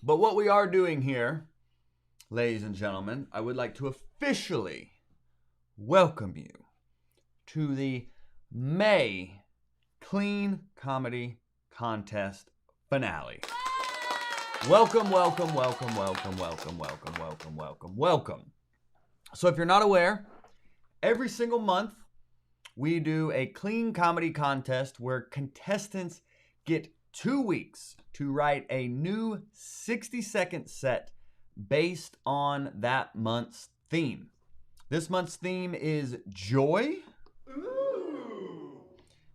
But what we are doing here, ladies and gentlemen, I would like to officially welcome you to the May Clean Comedy Contest finale. Welcome, welcome, welcome, welcome, welcome, welcome, welcome, welcome, welcome. So if you're not aware, every single month we do a clean comedy contest where contestants get 2 weeks to write a new 60-second set based on that month's theme. This month's theme is joy. Ooh.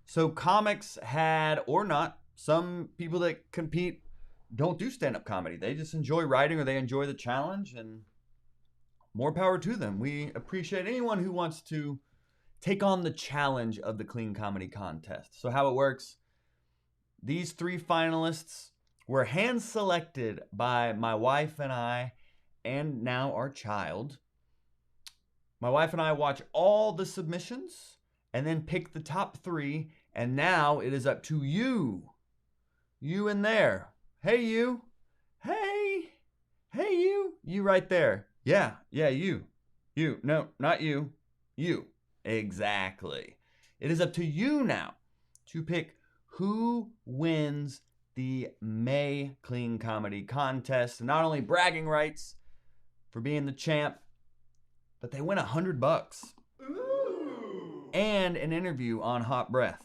So comics had, or not, some people that compete don't do stand-up comedy. They just enjoy writing or they enjoy the challenge, and more power to them. We appreciate anyone who wants to take on the challenge of the Clean Comedy Contest. So how it works, these 3 finalists were hand-selected by my wife and I, and now our child. My wife and I watch all the submissions and then pick the top 3, and now it is up to you. You in there. Hey, you. Hey. Hey, you. You right there. Yeah, you. You. No, not you. You. Exactly. It is up to you now to pick who wins the May Clean Comedy Contest. Not only bragging rights for being the champ, but they win $100. Ooh. And an interview on Hot Breath.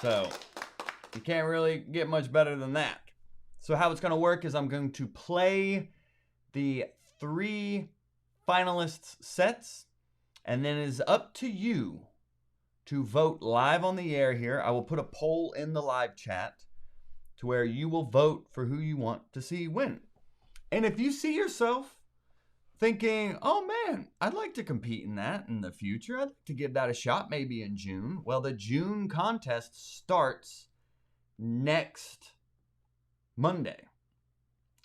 So you can't really get much better than that. So how it's going to work is I'm going to play the 3 finalists' sets, and then it is up to you to vote live on the air here. I will put a poll in the live chat to where you will vote for who you want to see win. And if you see yourself thinking, oh man, I'd like to compete in that in the future, I'd like to give that a shot maybe in June. Well, the June contest starts next Monday.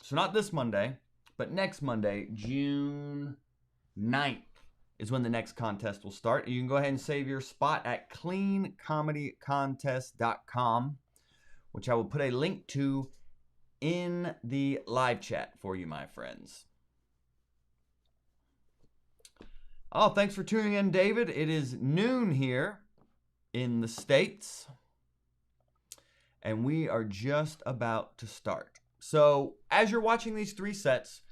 So not this Monday, but next Monday, June 9th is when the next contest will start. You can go ahead and save your spot at cleancomedycontest.com, which I will put a link to in the live chat for you, my friends. Oh, thanks for tuning in, David. It is noon here in the States, and we are just about to start. So as you're watching these 3 sets,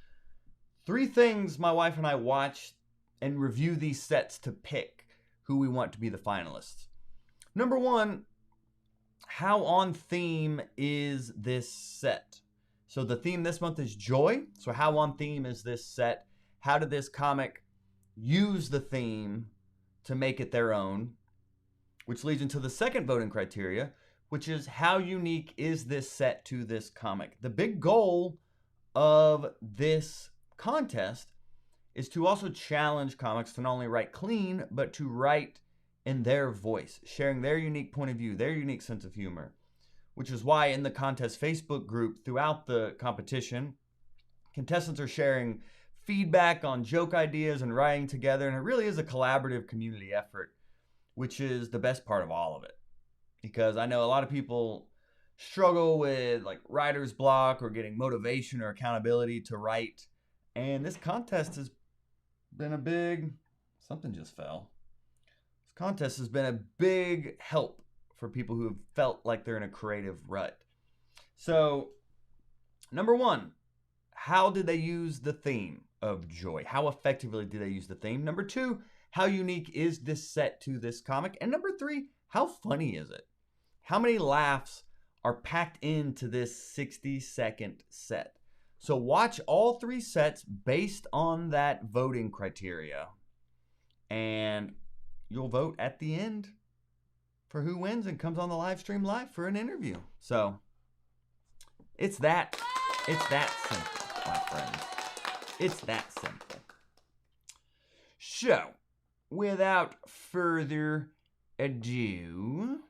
3 things my wife and I watch and review these sets to pick who we want to be the finalists. Number 1, how on theme is this set? So the theme this month is joy. So how on theme is this set? How did this comic use the theme to make it their own? Which leads into the second voting criteria, which is how unique is this set to this comic? The big goal of this contest is to also challenge comics to not only write clean, but to write in their voice, sharing their unique point of view, their unique sense of humor, which is why in the contest Facebook group throughout the competition, contestants are sharing feedback on joke ideas and writing together, and it really is a collaborative community effort, which is the best part of all of it. Because I know a lot of people struggle with like writer's block or getting motivation or accountability to write. And this contest has been a big, something just fell. This contest has been a big help for people who have felt like they're in a creative rut. So, number 1, how did they use the theme of joy? How effectively did they use the theme? Number 2, how unique is this set to this comic? And number 3, how funny is it? How many laughs are packed into this 60-second set? So watch all 3 sets based on that voting criteria, and you'll vote at the end for who wins and comes on the live stream live for an interview. So it's that simple, my friends. It's that simple. So without further ado,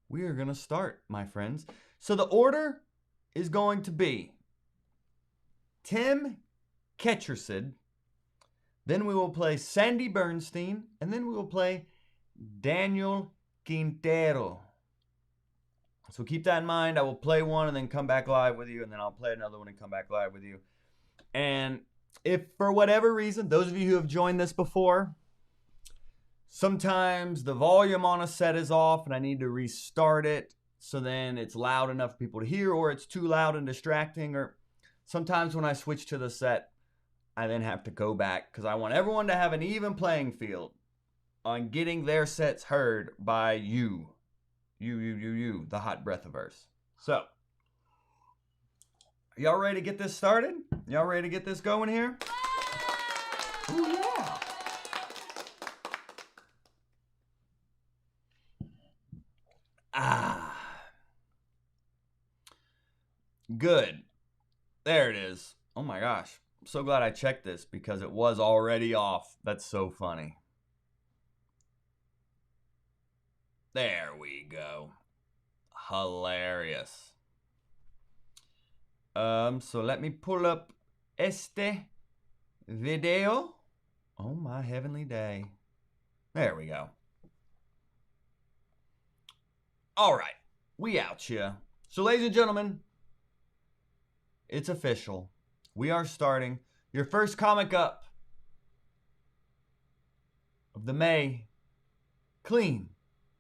we are going to start, my friends. So the order is going to be Tim Ketchersid, then we will play Sandy Bernstein, and then we will play Daniel Quintero. So keep that in mind. I will play one and then come back live with you, and then I'll play another one and come back live with you. And if for whatever reason, those of you who have joined this before, sometimes the volume on a set is off and I need to restart it so then it's loud enough for people to hear, or it's too loud and distracting, or sometimes when I switch to the set, I then have to go back because I want everyone to have an even playing field on getting their sets heard by you, the hot breathiverse. So, are y'all ready to get this started? Y'all ready to get this going here? Ooh, yeah. Good. There it is. Oh my gosh. I'm so glad I checked this because it was already off. That's so funny. There we go. Hilarious. So let me pull up este video. Oh my heavenly day. There we go. All right. We out here. So ladies and gentlemen, it's official. We are starting your first comic up of the May Clean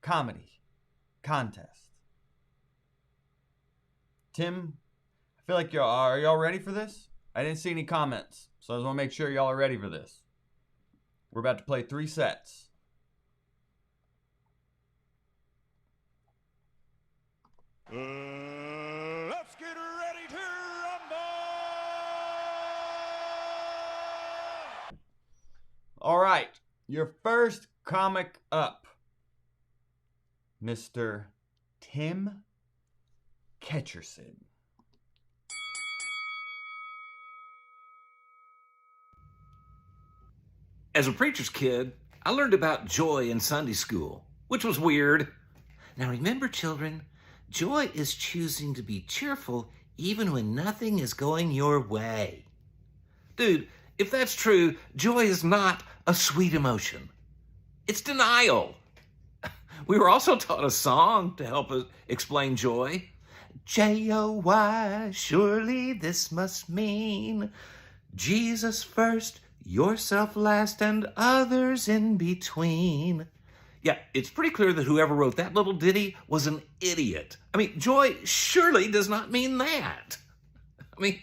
Comedy Contest. Tim, I feel like are y'all ready for this? I didn't see any comments, so I just want to make sure y'all are ready for this. We're about to play 3 sets. Let's get ready to rumble! All right, your first comic up, Mr. Tim Ketcherson. As a preacher's kid, I learned about joy in Sunday school, which was weird. Now remember, children, joy is choosing to be cheerful even when nothing is going your way. Dude, if that's true, joy is not a sweet emotion. It's denial. We were also taught a song to help us explain joy. J-O-Y, surely this must mean Jesus first, yourself last, and others in between. Yeah, it's pretty clear that whoever wrote that little ditty was an idiot. I mean, joy surely does not mean that. I mean,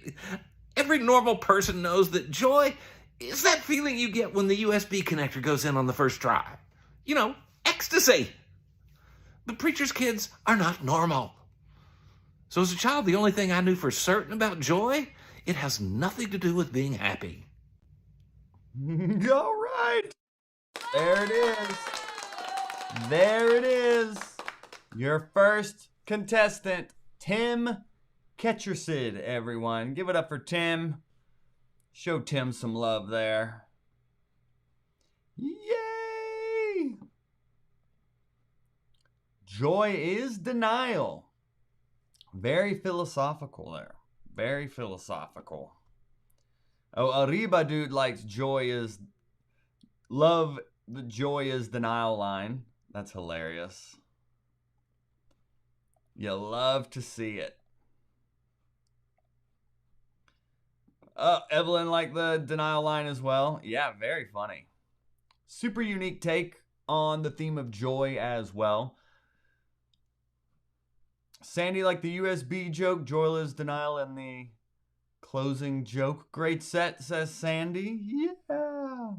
every normal person knows that joy is that feeling you get when the USB connector goes in on the first try. You know, ecstasy. But preacher's kids are not normal. So as a child, the only thing I knew for certain about joy, it has nothing to do with being happy. All right. There it is. There it is. Your first contestant, Tim Ketcherson, everyone. Give it up for Tim. Show Tim some love there. Yay! Joy is denial. Very philosophical there. Very philosophical. Oh, Arriba dude likes joy is love. The joy is denial line. That's hilarious. You love to see it. Evelyn liked the denial line as well. Yeah, very funny. Super unique take on the theme of joy as well. Sandy liked the USB joke, joyless denial, and the closing joke. Great set, says Sandy. Yeah.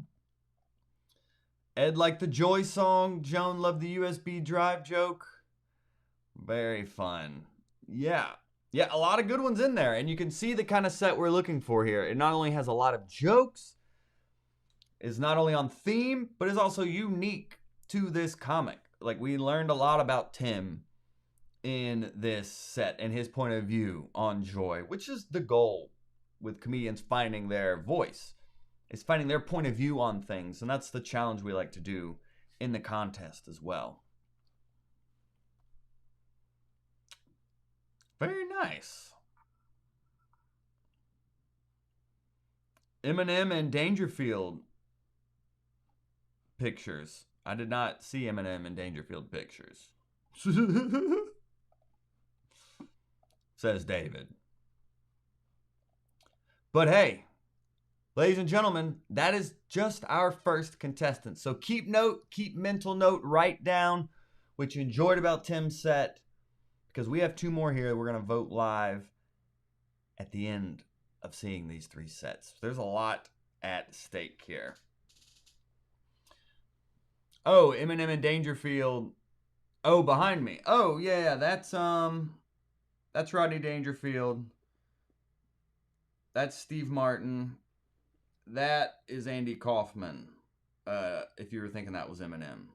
Ed liked the joy song. Joan loved the USB drive joke. Very fun. Yeah. Yeah, a lot of good ones in there. And you can see the kind of set we're looking for here. It not only has a lot of jokes, is not only on theme, but is also unique to this comic. Like, we learned a lot about Tim in this set and his point of view on joy, which is the goal with comedians finding their voice. Is finding their point of view on things. And that's the challenge we like to do in the contest as well. Very nice. Eminem and Dangerfield pictures. I did not see Eminem and Dangerfield pictures. says David. But hey, ladies and gentlemen, that is just our first contestant. So keep mental note, write down what you enjoyed about Tim's set, because we have 2 more here. We're going to vote live at the end of seeing these 3 sets. There's a lot at stake here. Oh, Eminem and Dangerfield. Oh, behind me. Oh, yeah, that's Rodney Dangerfield. That's Steve Martin. That is Andy Kaufman, if you were thinking that was Eminem.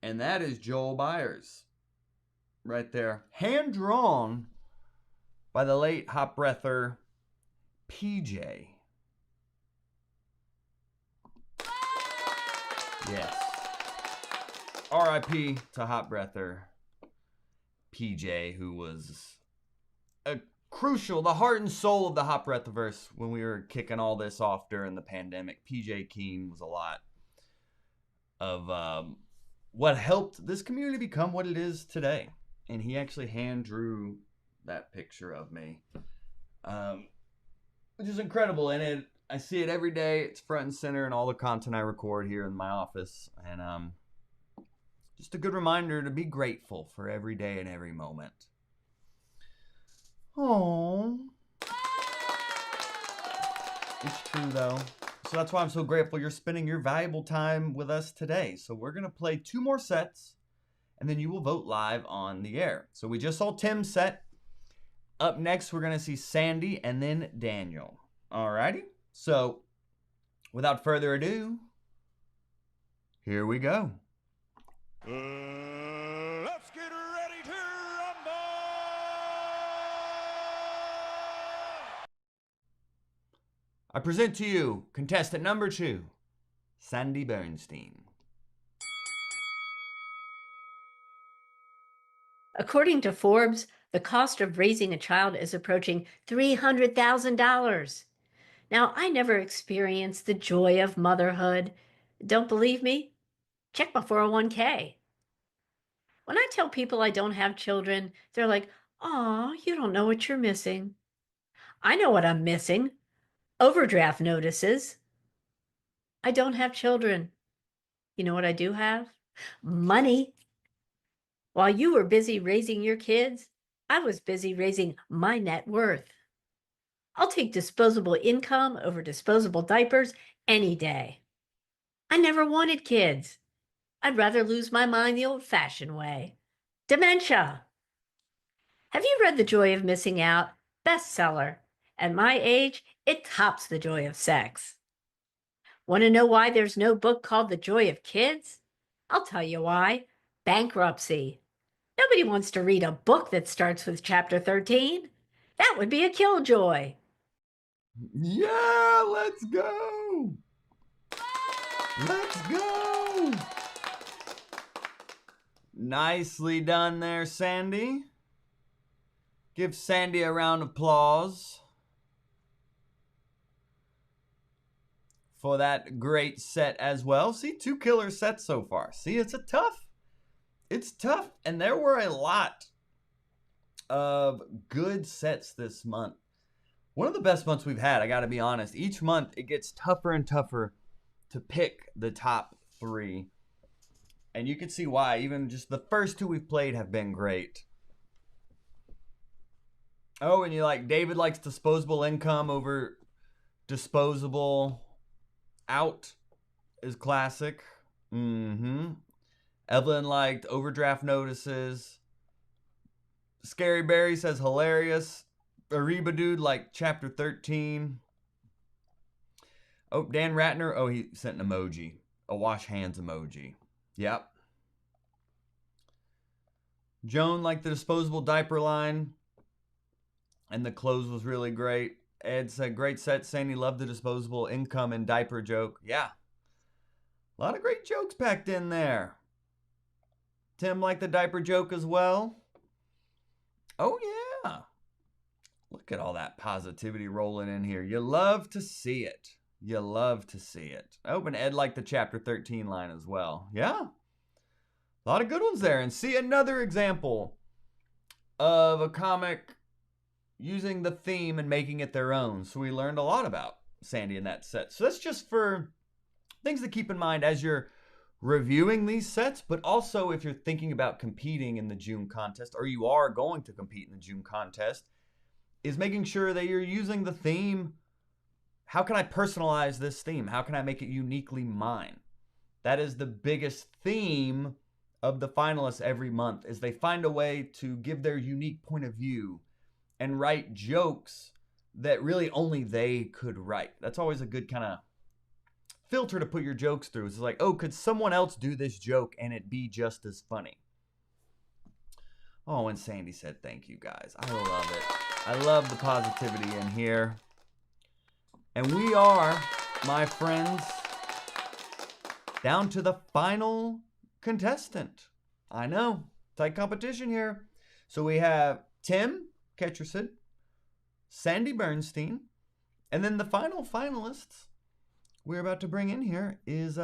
And that is Joel Byers right there. Hand drawn by the late hot breather PJ. Yes. R.I.P. to hot breather PJ, who was the heart and soul of the Hot Breathiverse when we were kicking all this off during the pandemic. PJ Keene was a lot of what helped this community become what it is today. And he actually hand drew that picture of me, which is incredible. And I see it every day. It's front and center in all the content I record here in my office. And just a good reminder to be grateful for every day and every moment. Oh, it's true though. So that's why I'm so grateful you're spending your valuable time with us today. So we're going to play 2 more sets, and then you will vote live on the air. So we just saw Tim's set. Up next, we're going to see Sandy and then Daniel. Alrighty. So without further ado, here we go. Let's get ready to rumble! I present to you contestant number 2, Sandy Bernstein. According to Forbes, the cost of raising a child is approaching $300,000. Now, I never experienced the joy of motherhood. Don't believe me? Check my 401k. When I tell people I don't have children, they're like, "Aw, you don't know what you're missing." I know what I'm missing. Overdraft notices. I don't have children. You know what I do have? Money. While you were busy raising your kids, I was busy raising my net worth. I'll take disposable income over disposable diapers any day. I never wanted kids. I'd rather lose my mind the old-fashioned way. Dementia. Have you read The Joy of Missing Out? Bestseller. At my age, it tops The Joy of Sex. Want to know why there's no book called The Joy of Kids? I'll tell you why. Bankruptcy. Nobody wants to read a book that starts with chapter 13. That would be a killjoy. Yeah, let's go. Let's go. Nicely done there, Sandy. Give Sandy a round of applause for that great set as well. See, 2 killer sets so far. See, it's tough. And there were a lot of good sets this month. One of the best months we've had, I got to be honest. Each month, it gets tougher and tougher to pick the top 3. And you can see why. Even just the first 2 we've played have been great. Oh, and David likes disposable income over disposable out is classic. Evelyn liked overdraft notices. Scary Barry says hilarious. Ariba Dude liked chapter 13. Oh, Dan Ratner. Oh, he sent an emoji. A wash hands emoji. Yep. Joan liked the disposable diaper line. And the clothes was really great. Ed said, great set. Sandy loved the disposable income and diaper joke. Yeah. A lot of great jokes packed in there. Tim liked the diaper joke as well. Oh, yeah. Look at all that positivity rolling in here. You love to see it. You love to see it. Oh, and Ed liked the chapter 13 line as well. Yeah. A lot of good ones there. And see another example of a comic using the theme and making it their own. So we learned a lot about Sandy in that set. So that's just for things to keep in mind as you're reviewing these sets, but also if you're thinking about competing in the June contest, or you are going to compete in the June contest, is making sure that you're using the theme. How can I personalize this theme? How can I make it uniquely mine? That is the biggest theme of the finalists every month, is they find a way to give their unique point of view and write jokes that really only they could write. That's always a good kind of filter to put your jokes through. It's like, oh, could someone else do this joke and it be just as funny? Oh, and Sandy said thank you, guys. I love it. I love the positivity in here. And we are, my friends, down to the final contestant. I know, tight competition here. So we have Tim Ketcherson, Sandy Bernstein, and then the final finalists we're about to bring in here is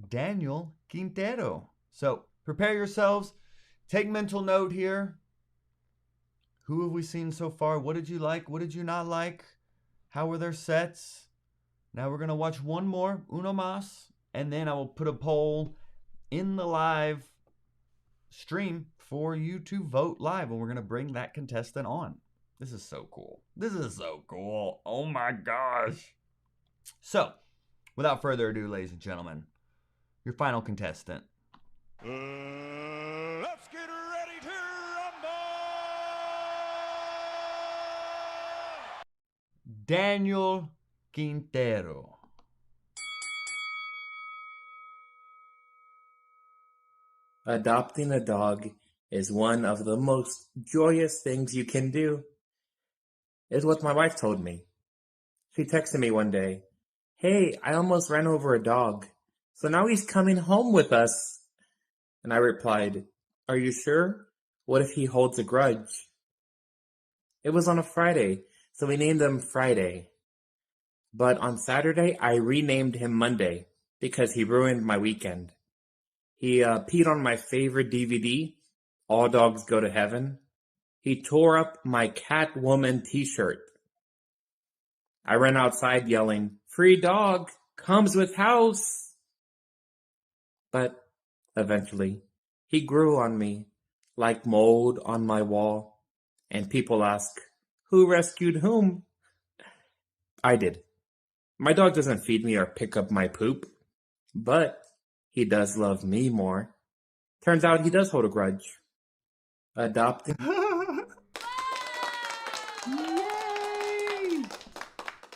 Daniel Quintero. So prepare yourselves. Take mental note here. Who have we seen so far? What did you like? What did you not like? How were their sets? Now we're going to watch one more, uno más, and then I will put a poll in the live stream for you to vote live, and we're going to bring that contestant on. This is so cool. This is so cool. Oh my gosh. So, without further ado, ladies and gentlemen, your final contestant. Let's get ready to rumble! Daniel Quintero. Adopting a dog is one of the most joyous things you can do, is what my wife told me. She texted me one day, "Hey, I almost ran over a dog, so now he's coming home with us." And I replied, "Are you sure? What if he holds a grudge?" It was on a Friday, so we named him Friday. But on Saturday, I renamed him Monday because he ruined my weekend. He peed on my favorite DVD, All Dogs Go to Heaven. He tore up my Catwoman t-shirt. I ran outside yelling, "Free dog, comes with house." But eventually, he grew on me like mold on my wall. And people ask, who rescued whom? I did. My dog doesn't feed me or pick up my poop, but he does love me more. Turns out he does hold a grudge. Adopting. Yay!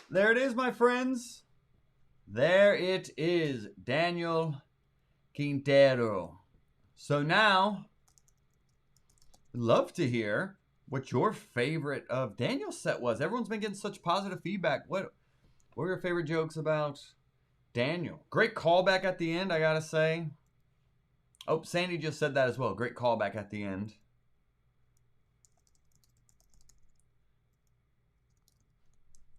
There it is, my friends. There it is, Daniel Quintero. So now, I'd love to hear what your favorite of Daniel's set was. Everyone's been getting such positive feedback. What were your favorite jokes about Daniel? Great callback at the end, I gotta say. Oh, Sandy just said that as well. Great callback at the end.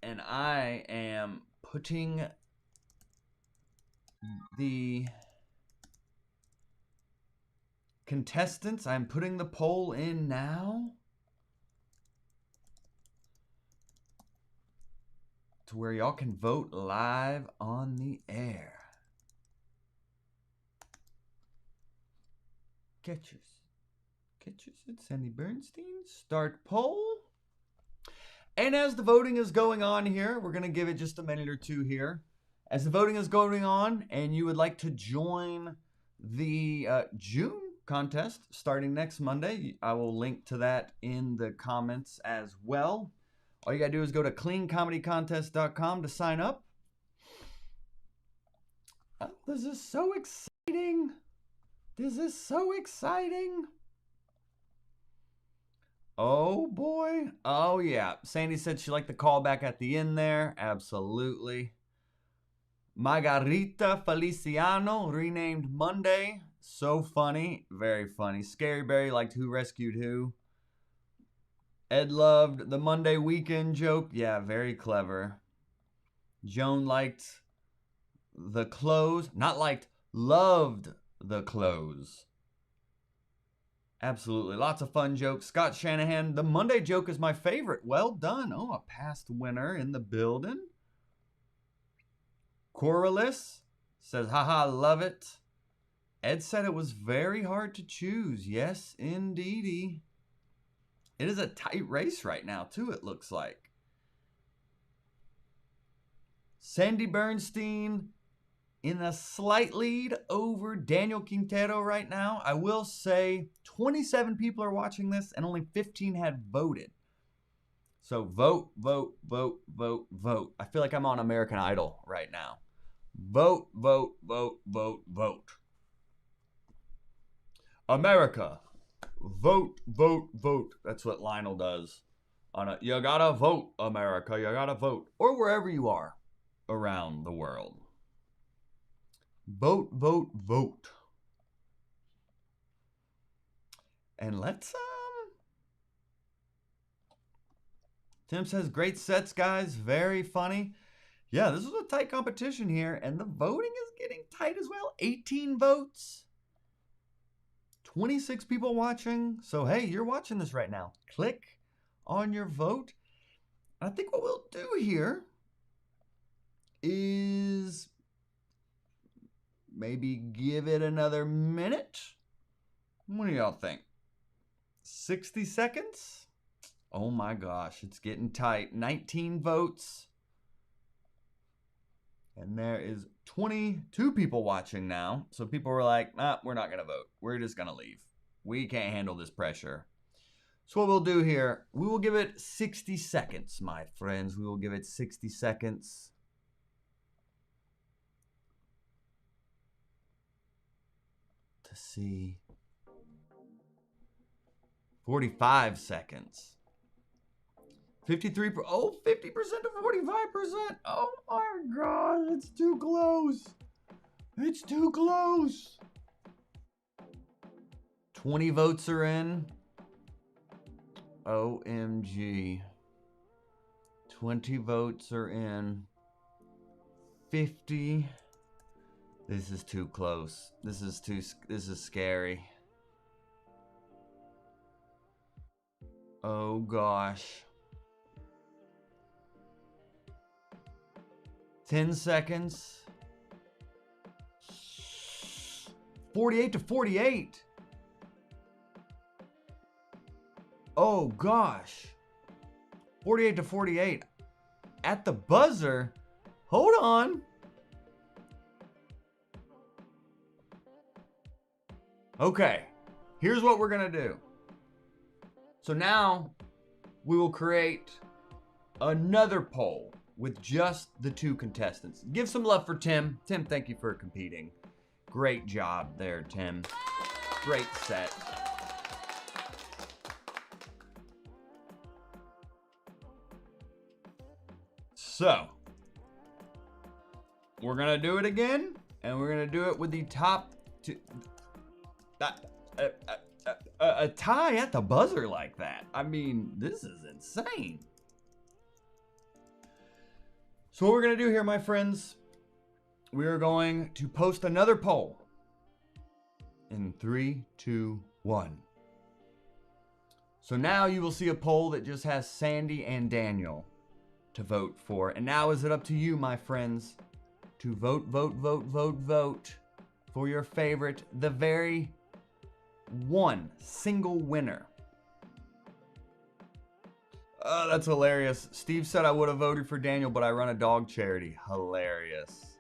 And I am putting the contestants, I'm putting the poll in now to where y'all can vote live on the air. Catchers and Sandy Bernstein. Start poll. And as the voting is going on here, we're going to give it just a minute or two here. As the voting is going on and you would like to join the June contest starting next Monday, I will link to that in the comments as well. All you got to do is go to cleancomedycontest.com to sign up. Oh, this is so exciting. This is so exciting. Oh boy. Oh yeah. Sandy said she liked the callback at the end there. Absolutely. Margarita Feliciano, renamed Monday. So funny. Very funny. Scary Barry liked Who Rescued Who. Ed loved the Monday weekend joke. Yeah, very clever. Joan liked the clothes. Not liked, loved the clothes. Absolutely. Lots of fun jokes. Scott Shanahan, the Monday joke is my favorite. Well done. Oh, a past winner in the building. Coraliss says, haha, love it. Ed said it was very hard to choose. Yes, indeedy. It is a tight race right now, too, it looks like. Sandy Bernstein in a slight lead over Daniel Quintero right now. I will say 27 people are watching this and only 15 had voted. So vote, vote, vote, vote, vote. I feel like I'm on American Idol right now. Vote, vote, vote, vote, vote. America, vote, vote, vote. That's what Lionel does. You gotta vote, America. You gotta vote. Or wherever you are around the world. Vote, vote, vote. And let's Tim says, great sets, guys. Very funny. Yeah, this was a tight competition here, and the voting is getting tight as well. 18 votes. 26 people watching. So, hey, you're watching this right now. Click on your vote. I think what we'll do here is maybe give it another minute. What do y'all think? 60 seconds? Oh my gosh, it's getting tight. 19 votes. And there is 22 people watching now. So people were like, we're not going to vote. We're just going to leave. We can't handle this pressure. So what we'll do here, we will give it 60 seconds, my friends. We will give it 60 seconds. To see. 45 seconds. 53, 50% to 45%. Oh my God, it's too close. It's too close. 20 votes are in. OMG. 20 votes are in. 50. This is too close. This is scary. Oh gosh. 10 seconds. 48 to 48. Oh gosh. 48 to 48. At the buzzer. Hold on. Okay. Here's what we're going to do. So now we will create another poll with just the two contestants. Give some love for Tim. Tim, thank you for competing. Great job there, Tim. Great set. So, we're going to do it again, and we're going to do it with the top two. A tie at the buzzer like that. I mean, this is insane. So what we're going to do here, my friends, we are going to post another poll in 3, 2, 1. So now you will see a poll that just has Sandy and Daniel to vote for. And now is it up to you, my friends, to vote, vote, vote, vote, vote for your favorite, the very one single winner. Oh, that's hilarious. Steve said I would have voted for Daniel, but I run a dog charity. Hilarious.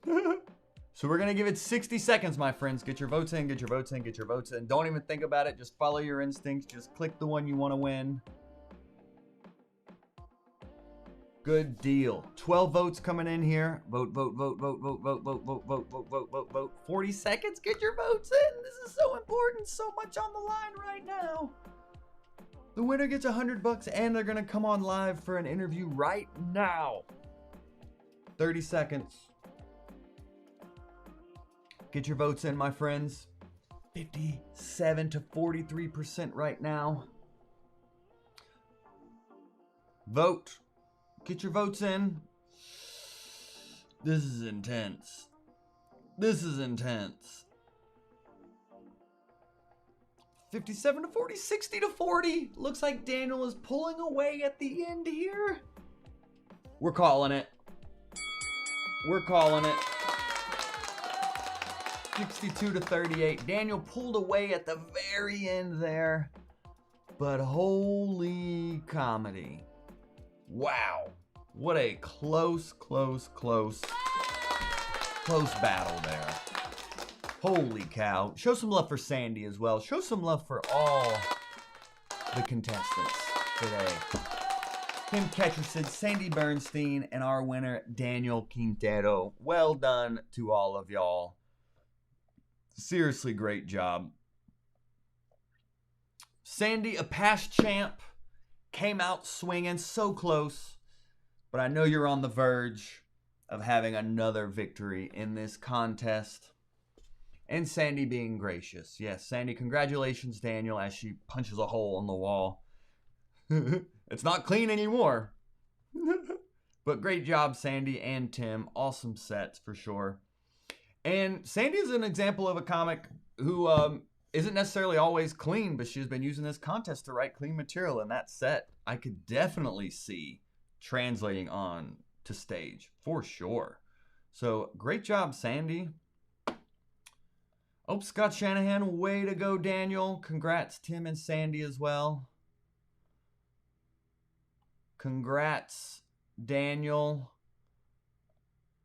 So we're going to give it 60 seconds, my friends. Get your votes in, get your votes in, get your votes in. Don't even think about it. Just follow your instincts. Just click the one you want to win. Good deal. 12 votes coming in here. Vote, vote, vote, vote, vote, vote, vote, vote, vote, vote, vote, vote, vote. 40 seconds. Get your votes in. This is so important. So much on the line right now. The winner gets $100 and they're going to come on live for an interview right now. 30 seconds. Get your votes in, my friends. 57 to 43% right now. Vote. Get your votes in. This is intense. This is intense. 57 to 40, 60 to 40. Looks like Daniel is pulling away at the end here. We're calling it. We're calling it. 62 to 38. Daniel pulled away at the very end there. But holy comedy. Wow. What a close battle there. Holy cow. Show some love for Sandy as well. Show some love for all the contestants today. Kim Ketcherson, Sandy Bernstein, and our winner, Daniel Quintero. Well done to all of y'all. Seriously, great job. Sandy, a past champ, came out swinging, so close. But I know you're on the verge of having another victory in this contest. And Sandy being gracious. Yes, Sandy, congratulations, Daniel, as she punches a hole in the wall. It's not clean anymore. But great job, Sandy and Tim. Awesome sets for sure. And Sandy is an example of a comic who isn't necessarily always clean, but she's been using this contest to write clean material. And that set, I could definitely see translating on to stage for sure. So great job, Sandy. Oh, Scott Shanahan, way to go, Daniel. Congrats, Tim and Sandy as well. Congrats, Daniel.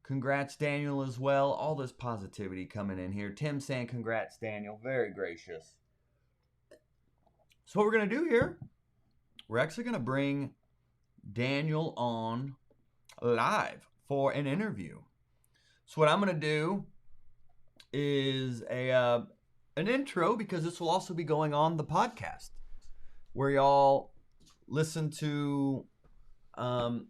Congrats, Daniel, as well. All this positivity coming in here. Tim saying congrats, Daniel. Very gracious. So what we're going to do here, we're actually going to bring Daniel on live for an interview. So what I'm going to do is an intro, because this will also be going on the podcast where y'all listen to on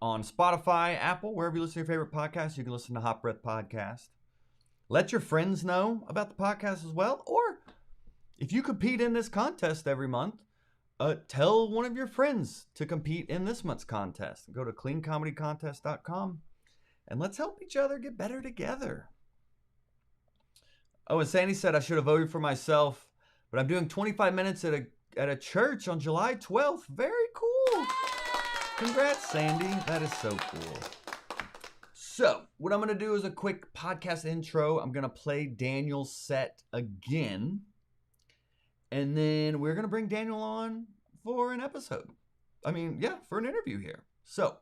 Spotify, Apple, wherever you listen to your favorite podcast. You can listen to Hot Breath Podcast. Let your friends know about the podcast as well. Or if you compete in this contest every month, tell one of your friends to compete in this month's contest. Go to cleancomedycontest.com and let's help each other get better together. Oh, and Sandy said I should have voted for myself, but I'm doing 25 minutes at a church on July 12th. Very cool. Congrats, Sandy. That is so cool. So, what I'm going to do is a quick podcast intro. I'm going to play Daniel's set again. And then we're going to bring Daniel on for an episode. For an interview here. So,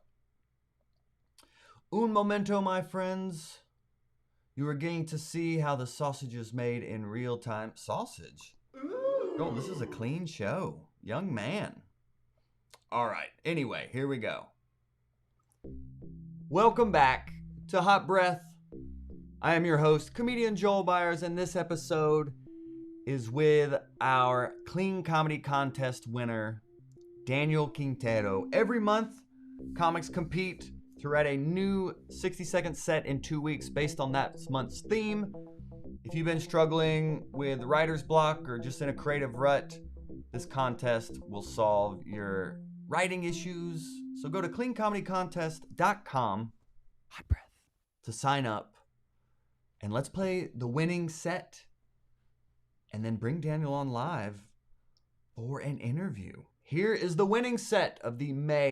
un momento, my friends. You are getting to see how the sausage is made in real time. Sausage? Ooh. Oh, this is a clean show. Young man. All right. Anyway, here we go. Welcome back to Hot Breath. I am your host, comedian Joel Byers, and this episode is with our Clean Comedy Contest winner, Daniel Quintero. Every month, comics compete to write a new 60-second set in 2 weeks based on that month's theme. If you've been struggling with writer's block or just in a creative rut, this contest will solve your writing issues. So go to cleancomedycontest.com, hot breath, to sign up. And let's play the winning set and then bring Daniel on live for an interview. Here is the winning set of the May.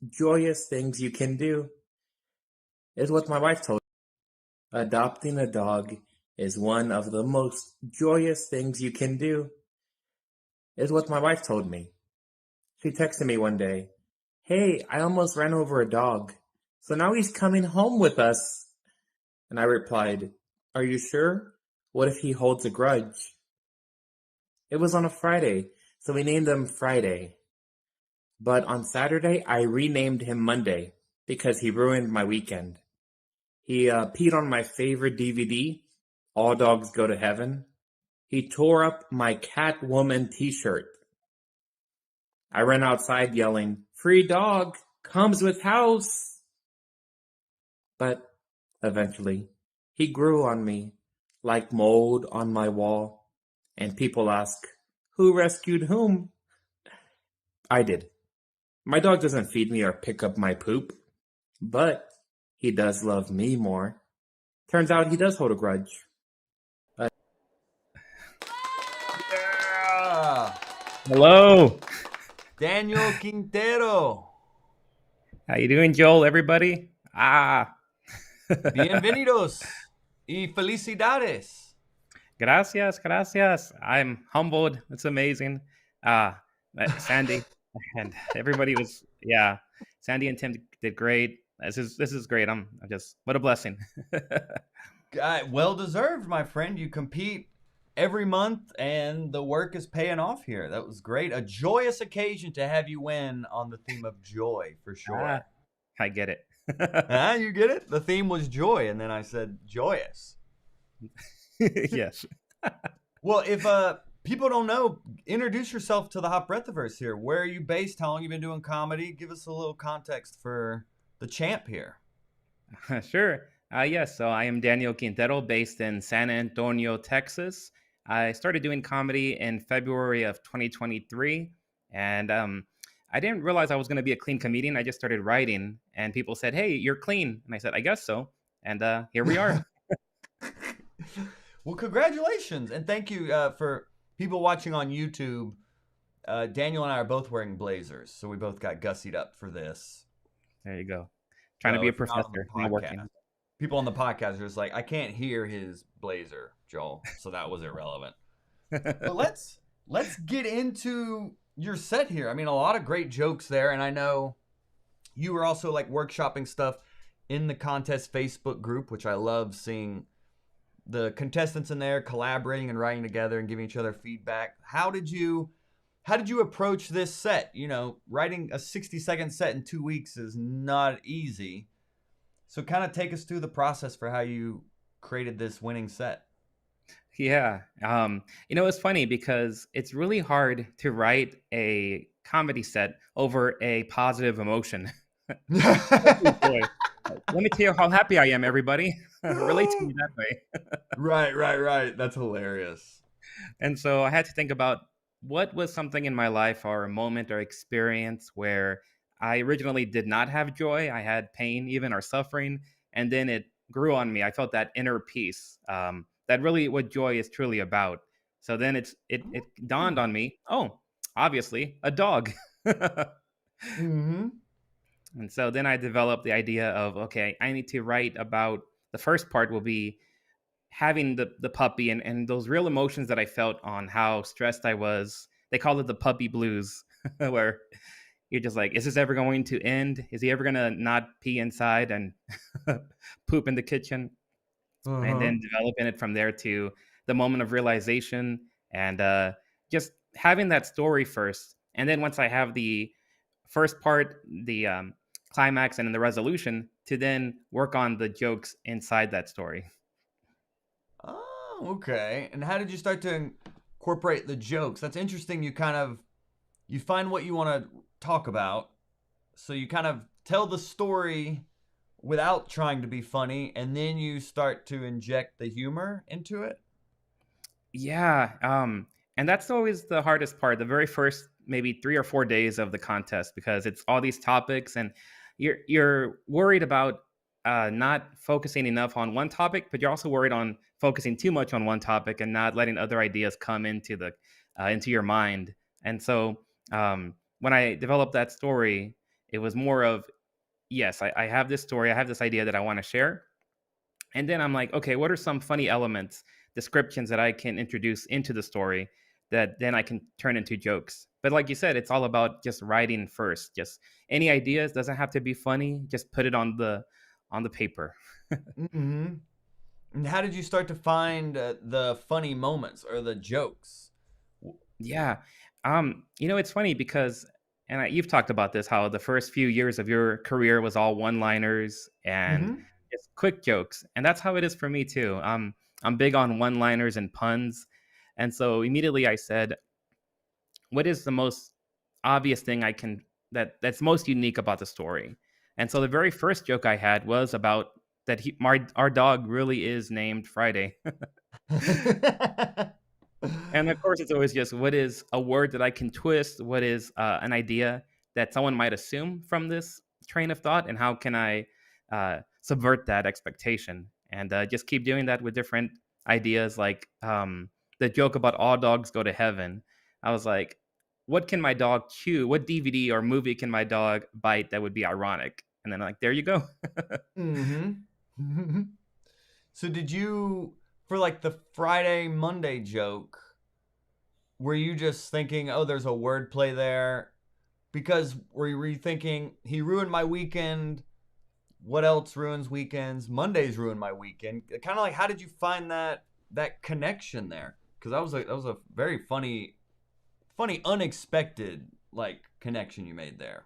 Joyous things you can do is what my wife told me. Adopting a dog is one of the most joyous things you can do is what my wife told me. She texted me one day, "Hey, I almost ran over a dog, so now he's coming home with us." And I replied, "Are you sure? What if he holds a grudge?" It was on a Friday, so we named him Friday. But on Saturday, I renamed him Monday because he ruined my weekend. He peed on my favorite DVD, All Dogs Go to Heaven. He tore up my Catwoman t-shirt. I ran outside yelling, "Free dog, comes with house." But eventually, he grew on me like mold on my wall. And people ask, who rescued whom? I did. My dog doesn't feed me or pick up my poop, but he does love me more. Turns out he does hold a grudge. Hello. Daniel Quintero. How you doing, Joel? Everybody? Bienvenidos y felicidades. Gracias, gracias. I'm humbled. It's amazing. Sandy and everybody was, yeah. Sandy and Tim did great. This is great. I'm just what a blessing. Well deserved, my friend. You compete every month, and the work is paying off here. That was great. A joyous occasion to have you win on the theme of joy, for Ah, sure. I get it. Ah, you get it? The theme was joy, and then I said joyous. Yes. Well, if people don't know, introduce yourself to the Hot Breathiverse here. Where are you based? How long you been doing comedy? Give us a little context for the champ here. Sure. Yes, so I am Daniel Quintero, based in San Antonio, Texas. I started doing comedy in February of 2023, and I didn't realize I was going to be a clean comedian. I just started writing, and people said, "Hey, you're clean," and I said, "I guess so." And here we are. Well, congratulations, and thank you for people watching on YouTube. Daniel and I are both wearing blazers, so we both got gussied up for this. There you go. Trying to So be a if you're not on the professor, not podcast, working. people on the podcast are just like, I can't hear his blazer, Joel, so that was irrelevant. But let's get into your set here. I mean, a lot of great jokes there, and I know you were also like workshopping stuff in the contest Facebook group, which I love seeing the contestants in there collaborating and writing together and giving each other feedback. How did you approach this set? You know, writing a 60-second set in 2 weeks is not easy. So kind of take us through the process for how you created this winning set. Yeah. It's funny because it's really hard to write a comedy set over a positive emotion. Especially joy. Let me tell you how happy I am, everybody. Relate to me that way. Right. That's hilarious. And so I had to think about what was something in my life or a moment or experience where I originally did not have joy. I had pain, even or suffering, and then it grew on me. I felt that inner peace. That really what joy is truly about. So then it dawned on me. Oh, obviously a dog. Mm-hmm. And so then I developed the idea of okay, I need to write about the first part will be having the puppy and those real emotions that I felt on how stressed I was. They call it the puppy blues, where you're just like, is this ever going to end? Is he ever gonna not pee inside and poop in the kitchen? And Uh-huh. then developing it from there to the moment of realization and just having that story first. And then once I have the first part, the climax, and then the resolution, to then work on the jokes inside that story. Oh, okay. And how did you start to incorporate the jokes? That's interesting. You find what you want to talk about, so you kind of tell the story without trying to be funny, and then you start to inject the humor into it. Yeah, and that's always the hardest part. The very first maybe 3 or 4 days of the contest, because it's all these topics, and you're worried about not focusing enough on one topic, but you're also worried on focusing too much on one topic and not letting other ideas come into your mind. And so when I developed that story, it was more of yes, I have this story, I have this idea that I want to share, and then I'm like, okay, what are some funny elements, descriptions that I can introduce into the story that then I can turn into jokes? But like you said, it's all about just writing first. Just any ideas doesn't have to be funny. Just put it on the paper. Mm-hmm. And how did you start to find the funny moments or the jokes? Yeah. It's funny because, and you've talked about this, how the first few years of your career was all one-liners and Mm-hmm. just quick jokes, and that's how it is for me too. I'm big on one-liners and puns, and so immediately I said, what is the most obvious thing I can that's most unique about the story? And so the very first joke I had was about that our dog really is named Friday. And of course, it's always just what is a word that I can twist? What is an idea that someone might assume from this train of thought? And how can I subvert that expectation? And just keep doing that with different ideas, like the joke about all dogs go to heaven. I was like, what can my dog chew? What DVD or movie can my dog bite that would be ironic? And then like, there you go. Mm-hmm. So did you, for like the Friday Monday joke, were you just thinking, oh, there's a wordplay there? Because were you thinking he ruined my weekend? What else ruins weekends? Mondays ruin my weekend. Kind of like, how did you find that connection there? Because that was a very funny, unexpected like connection you made there.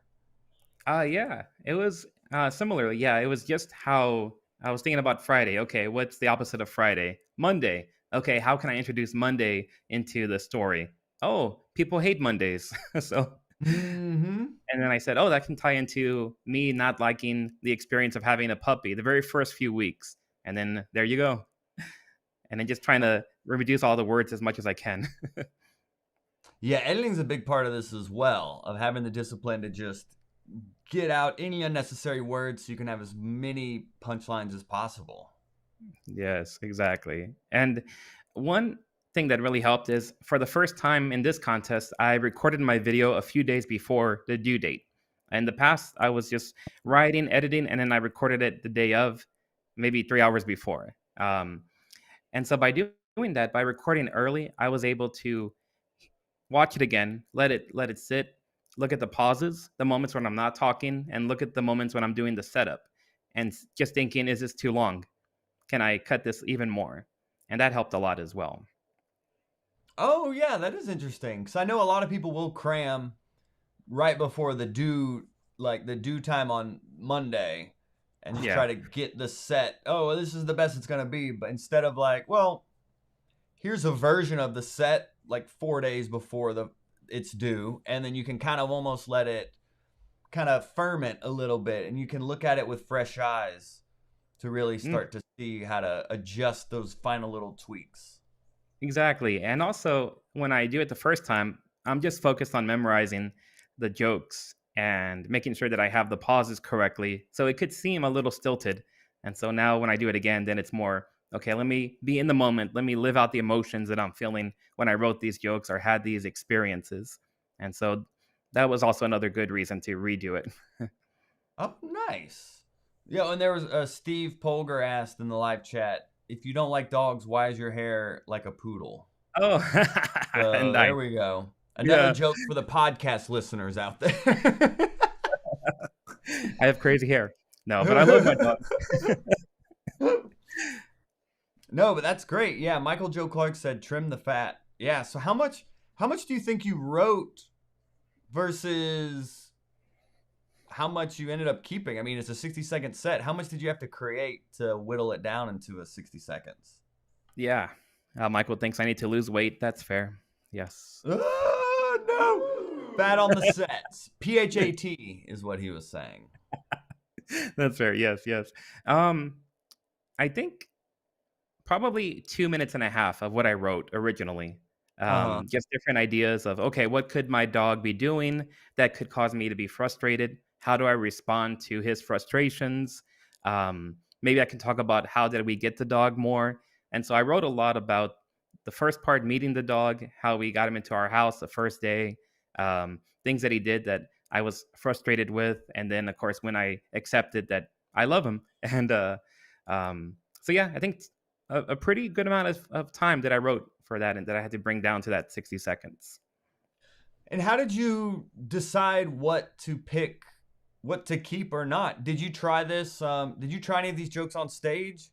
Yeah, it was similarly. Yeah, it was just how I was thinking about Friday. Okay, what's the opposite of Friday? Monday. Okay, how can I introduce Monday into the story? Oh, people hate Mondays. So, Mm-hmm. and then I said, oh, that can tie into me not liking the experience of having a puppy the very first few weeks. And then there you go. And then just trying to reduce all the words as much as I can. Yeah, editing's a big part of this as well, of having the discipline to just get out any unnecessary words so you can have as many punchlines as possible. Yes, exactly. And one thing that really helped is for the first time in this contest, I recorded my video a few days before the due date. In the past, I was just writing, editing, and then I recorded it the day of, maybe 3 hours before. And so by doing that, by recording early, I was able to watch it again, let it sit, look at the pauses, the moments when I'm not talking, and look at the moments when I'm doing the setup, and just thinking, is this too long? Can I cut this even more? And that helped a lot as well. Oh yeah, that is interesting. Cause I know a lot of people will cram right before the due time on Monday, and just Yeah. try to get the set. Oh, well, this is the best it's gonna be. But instead of like, well, here's a version of the set like 4 days before the it's due, and then you can kind of almost let it kind of ferment a little bit, and you can look at it with fresh eyes to really Mm, start to see how to adjust those final little tweaks. exactly. And also, when I do it the first time, I'm just focused on memorizing the jokes and making sure that I have the pauses correctly. So it could seem a little stilted. And so now when I do it again, then it's more, okay, let me be in the moment. Let me live out the emotions that I'm feeling when I wrote these jokes or had these experiences. And so that was also another good reason to redo it. Oh, nice. Yeah, and there was Steve Polgar asked in the live chat, if you don't like dogs, why is your hair like a poodle? Oh, So nice. there we go. Another Yeah. joke for the podcast listeners out there. I have crazy hair. No, but I love my dog. No, but that's great. Yeah, Michael Joe Clark said trim the fat. Yeah, so how much do you think you wrote versus how much you ended up keeping? I mean, it's a 60-second set. How much did you have to create to whittle it down into a 60 seconds? Yeah. Michael thinks I need to lose weight. That's fair. Yes. Oh, no. Fat on the sets. PHAT is what he was saying. That's fair. Yes, yes. Um, I think probably 2 minutes and a half of what I wrote originally. Uh-huh. Just different ideas of, okay, what could my dog be doing that could cause me to be frustrated? How do I respond to his frustrations? Maybe I can talk about how did we get the dog more. And so I wrote a lot about the first part, meeting the dog, how we got him into our house the first day, things that he did that I was frustrated with. And then, of course, when I accepted that I love him. And so, yeah, I think a pretty good amount of time that I wrote for that and that I had to bring down to that 60 seconds. And how did you decide what to pick, what to keep or not? Did you try this? Did you try any of these jokes on stage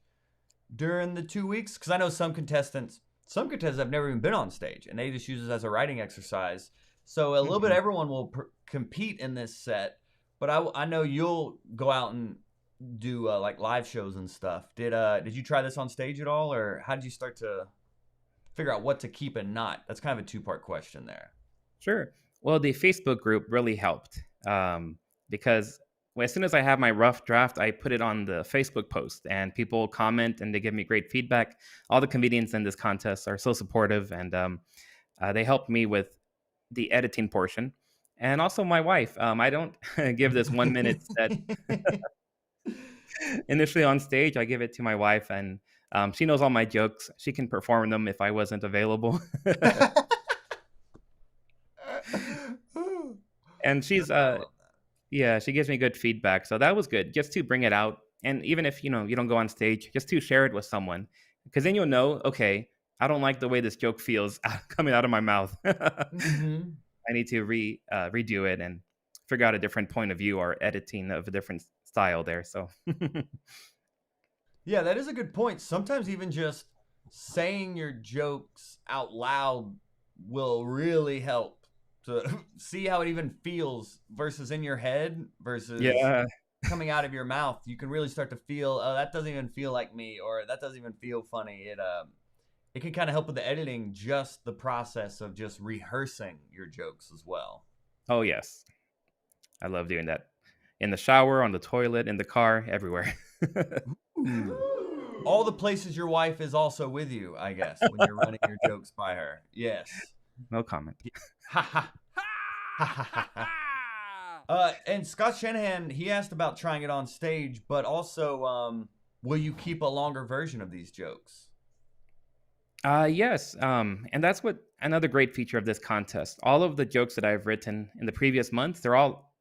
during the 2 weeks? Because I know some contestants have never even been on stage, and they just use it as a writing exercise. So a little bit Mhm. everyone will compete in this set, but I know you'll go out and do like live shows and stuff. Did you try this on stage at all, or how did you start to figure out what to keep and not? That's kind of a two-part question there. Sure. Well, the Facebook group really helped because as soon as I have my rough draft, I put it on the Facebook post and people comment and they give me great feedback. All the comedians in this contest are so supportive and they helped me with the editing portion. And also my wife. I don't give this 1 minute set initially on stage. I give it to my wife and she knows all my jokes. She can perform them if I wasn't available. And she's I love that. yeah, she gives me good feedback. So that was good just to bring it out. And even if, you don't go on stage, just to share it with someone. Because then you'll know, okay, I don't like the way this joke feels coming out of my mouth. Hmm. I need to redo it and figure out a different point of view or editing of a different style there. So Yeah, that is a good point. Sometimes even just saying your jokes out loud will really help to see how it even feels versus in your head versus yeah. coming out of your mouth. You can really start to feel, oh, that doesn't even feel like me, or that doesn't even feel funny. It can kind of help with the editing, just the process of just rehearsing your jokes as well. Oh yes. I love doing that. In the shower, on the toilet, in the car, everywhere. Ooh. All the places your wife is also with you, I guess, when you're running your jokes by her. Yes. No comment. Ha ha. Ha ha ha ha. And Scott Shanahan, he asked about trying it on stage, but also, will you keep a longer version of these jokes? Yes, and that's what another great feature of this contest. All of the jokes that I've written in the previous months, they're all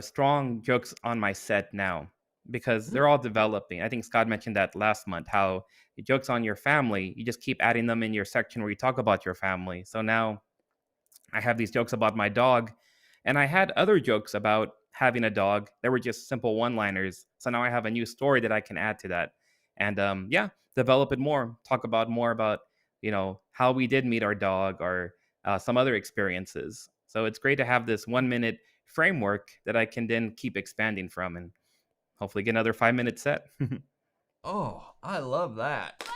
strong jokes on my set now because they're all developing. I think Scott mentioned that last month. How the jokes on your family, you just keep adding them in your section where you talk about your family. So now I have these jokes about my dog, and I had other jokes about having a dog. They were just simple one-liners. So now I have a new story that I can add to that, and yeah, develop it more. Talk about more about how we did meet our dog or some other experiences. So it's great to have this 1 minute framework that I can then keep expanding from, and hopefully get another 5 minute set. Oh, I love that.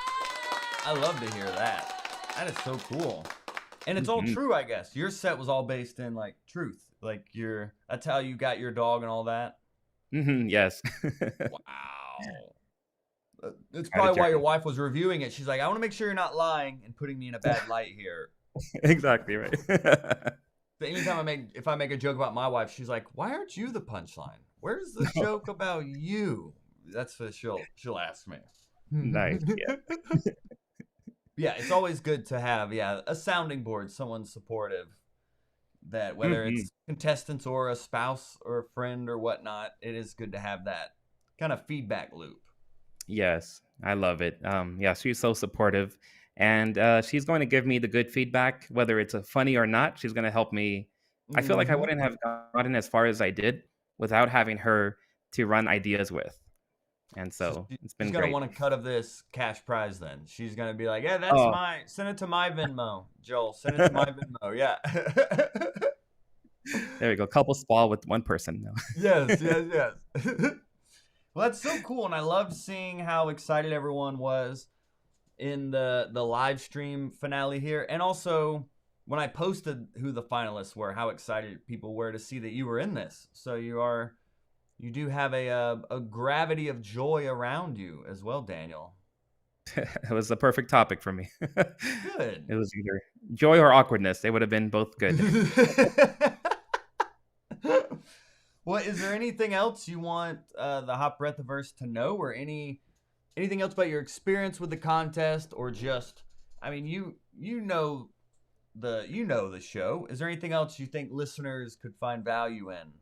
I love to hear that. That is so cool. And it's all Mhm. true, I guess. Your set was all based in like truth. Like that's how you got your dog and all that. Yes. Wow. It's Quite a probably why your journey. wife was reviewing it. She's like, I want to make sure you're not lying and putting me in a bad light here. Exactly right. But anytime if I make a joke about my wife, she's like, "Why aren't you the punchline? Where's the joke about you?" That's what she'll ask me. Nice. Yeah. Yeah, it's always good to have a sounding board, someone supportive. That whether Mhm. it's contestants or a spouse or a friend or whatnot, it is good to have that kind of feedback loop. Yes, I love it. Yeah, she's so supportive, and she's going to give me the good feedback, whether it's funny or not. She's going to help me. I feel like I Hmm. wouldn't have gotten as far as I did without having her to run ideas with, and So so it's she's been gonna great. want a cut of this cash prize. Then she's gonna be like, "Yeah, that's Oh, my. Send it to my Venmo, Joel. Send it to my Venmo. Yeah." there we go. Couple spa with one person now. Yes, yes, yes. Well, that's so cool, and I loved seeing how excited everyone was in the live stream finale here, and also when I posted who the finalists were, how excited people were to see that you were in this. So you do have a gravity of joy around you as well, Daniel. It was the perfect topic for me. Good. It was either joy or awkwardness. They would have been both good. Well, is there anything else you want the Hot Breathiverse to know, or anything else about your experience with the contest, or just, I mean, you know the show. Is there anything else you think listeners could find value in?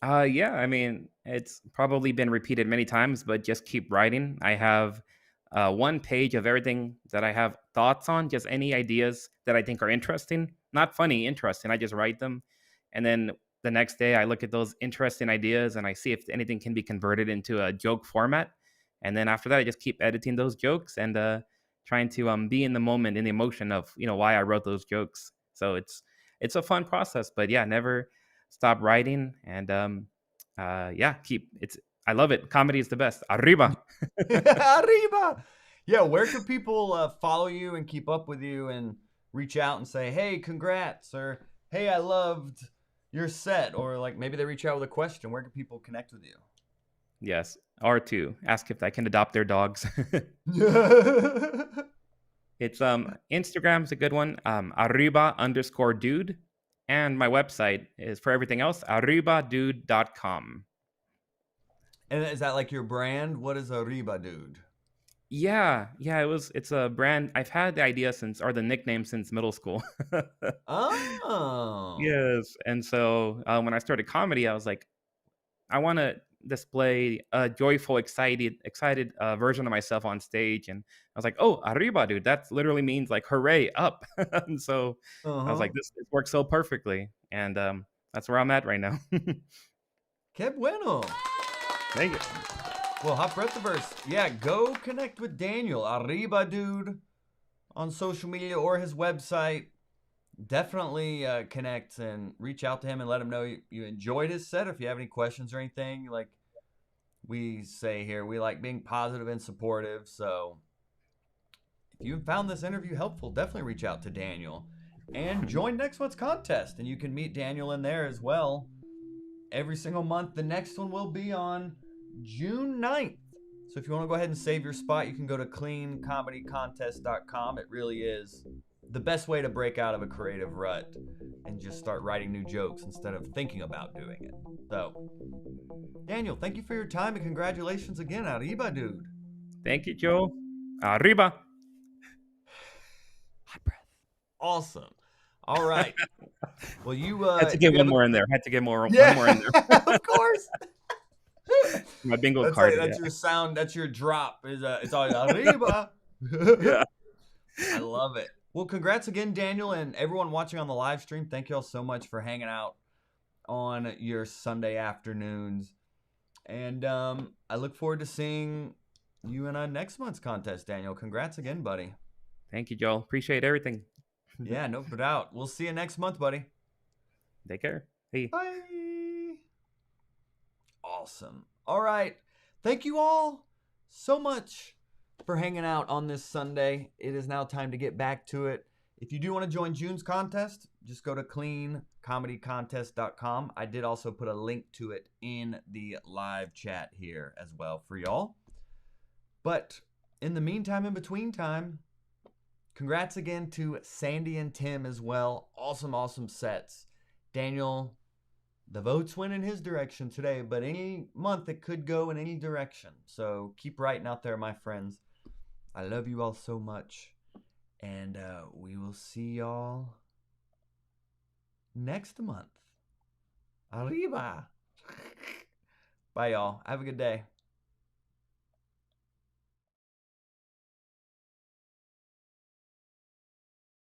Yeah, I mean, it's probably been repeated many times, but just keep writing. I have one page of everything that I have thoughts on, just any ideas that I think are interesting, not funny, interesting. I just write them. And then the next day, I look at those interesting ideas and I see if anything can be converted into a joke format. And then after that, I just keep editing those jokes and trying to be in the moment, in the emotion of why I wrote those jokes. So it's a fun process, but yeah, never stop writing and yeah, keep it's I love it. Comedy is the best. Arriba. Arriba! Yeah, where can people follow you and keep up with you and reach out and say, hey, congrats, or hey, I loved your set, or like maybe they reach out with a question. Where can people connect with Yes. R2. Ask if I can adopt their dogs. you? It's Instagram's a good one. Arriba_dude. And my website is for everything else, arribadude.com. And is that like your brand? What is Arriba, dude? Yeah, yeah, it's a brand. I've had the idea since, or the nickname since middle school. Oh. Yes, and so, when I started comedy, I was like, I wanna display a joyful, excited, version of myself on stage, and I was like, "Oh, arriba, dude." That literally means, like, "Hooray, up." And so, I was Uh-huh. like, "This works so perfectly," and, that's where I'm at right now. Que bueno. Thank you. Well, Hot Breathiverse, yeah, go connect with Daniel, Arriba Dude, on social media or his website. Definitely connect and reach out to him and let him know you enjoyed his set. If you have any questions or anything, like we say here, we like being positive and supportive. So if you found this interview helpful, definitely reach out to Daniel and join next month's contest. And you can meet Daniel in there as well every single month. The next one will be on June 9th. So if you want to go ahead and save your spot, you can go to cleancomedycontest.com. It really is the best way to break out of a creative rut and just start writing new jokes instead of thinking about doing it. So, Daniel, thank you for your time and congratulations again, Arriba, dude. Thank you, Joe. Arriba. Hot breath. Awesome. All right. Well, Had to get you have one a more in there. Had to get one more in yeah, there. of course. My bingo That's card, like yeah. that's your sound. That's your drop. Is it's always arriba. Yeah. I love it. Well, congrats again, Daniel, and everyone watching on the live stream. Thank you all so much for hanging out on your Sunday afternoons. And I look forward to seeing you in next month's contest, Daniel. Congrats again, buddy. Thank you, Joe. Appreciate everything. Yeah, no doubt. We'll see you next month, buddy. Take care. Hey. Bye. Awesome. All right. Thank you all so much for hanging out on this Sunday. It is now time to get back to it. If you do want to join June's contest, just go to cleancomedycontest.com. I did also put a link to it in the live chat here as well for y'all. But in the meantime, in between time, congrats again to Sandy and Tim as well. Awesome, awesome sets. Daniel, the votes went in his direction today, but any month it could go in any direction. So keep writing out there, my friends. I love you all so much. And we will see y'all next month. Arriba. Bye, y'all. Have a good day.